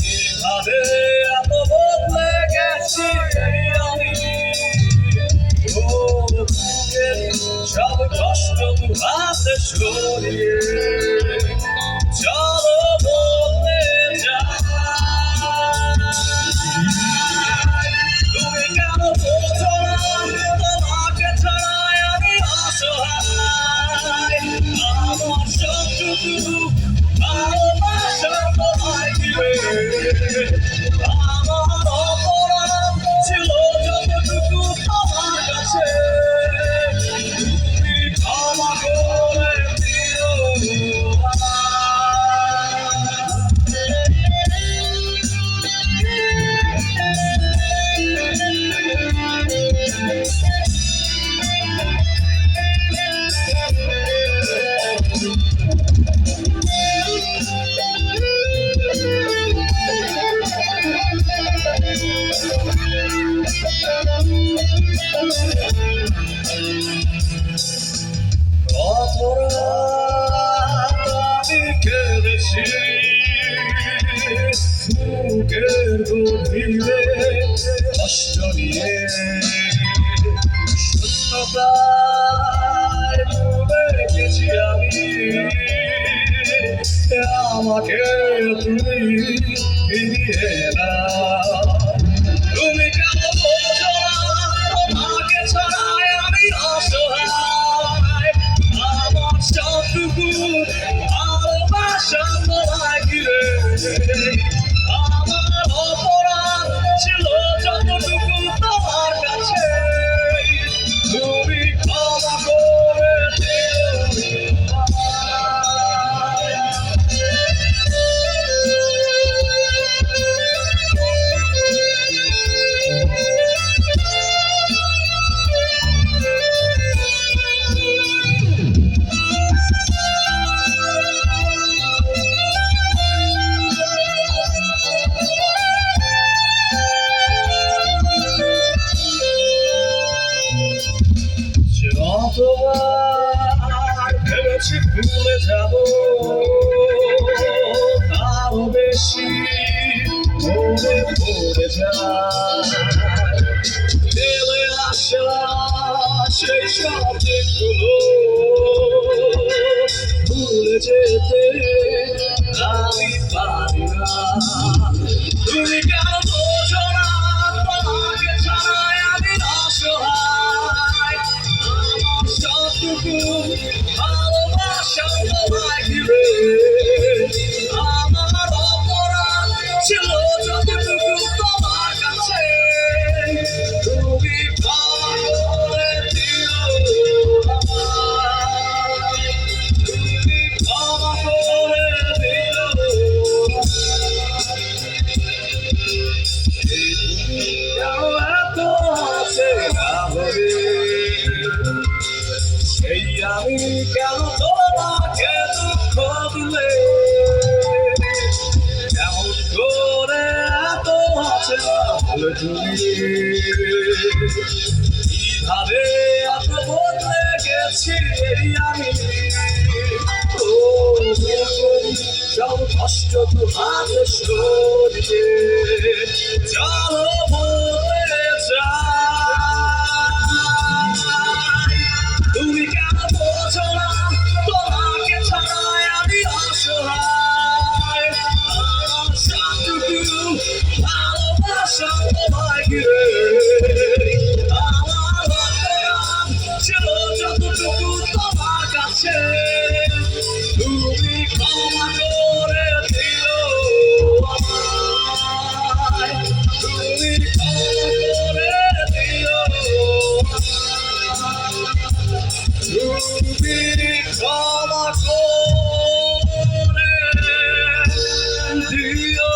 কিভাবে এত বদলে গেছি আমি, ও সব কষ্ট দু হাতে সরিয়ে চলো বদলে যাই। তুমি কেন বোঝো না তোমাকে ছাড়াই আমি অসহায়, আমার সবটুকু ভালোবাসা তোমায় ঘিরে, আমার অপরাধ ছিল যতটুকু তোমার কাছে, তুমি ক্ষমা করে দিও বুকের গভীরে কষ্ট নিয়ে শূন্যতায় ডুবে গেছি আমি, আমাকে তুমি ফিরিয়ে না। তুমি কেন বোঝো না তোমাকে ছাড়াই আমি অসহায়, আমার সবটুকু ভালোবাসা তোমায় ঘিরে, আমার অপরাধ ছিল যতটুকু তোমার কাছে, তুমি ক্ষমা করে দিও যতবার ভেবেছি ভুলে যাব, তারও বেশি মনে পড়ে যায় ফেলে আসা সেই সব দিনগুলো, ভুলে যেতে আমি পারি না। তুমি কেন বোঝো না তোমাকে ছাড়াই আমি অসহায়, সবটুকু ভালোবাসা তোমায় ঘিরে, আমার অপরাধ ছিল যতটুকু তোমার কাছে, তুমি ক্ষমা করে দিও আমায়, তুমি ক্ষমা করে দিও। এত আছে এই আমি কেন তোমাকে দুঃখ দিলে, এমন করে এত আছে তুমি, কিভাবে এত বদলে গেছি এই আমি, ও সব কষ্ট দু হাতে সরিয়ে চলো বদলে যাই। তুমি কেন বোঝো না তোমাকে ছাড়াই আমি অসহায়, আমার সবটুকু ভালোবাসা তোমায় ঘিরে, আমার অপরাধ ছিল যতটুকু তোমার কাছে, তুমি ক্ষমা করে দিও আমায়, তুমি ক্ষমা করে দিও, তুমি ক্ষমা করে দিও।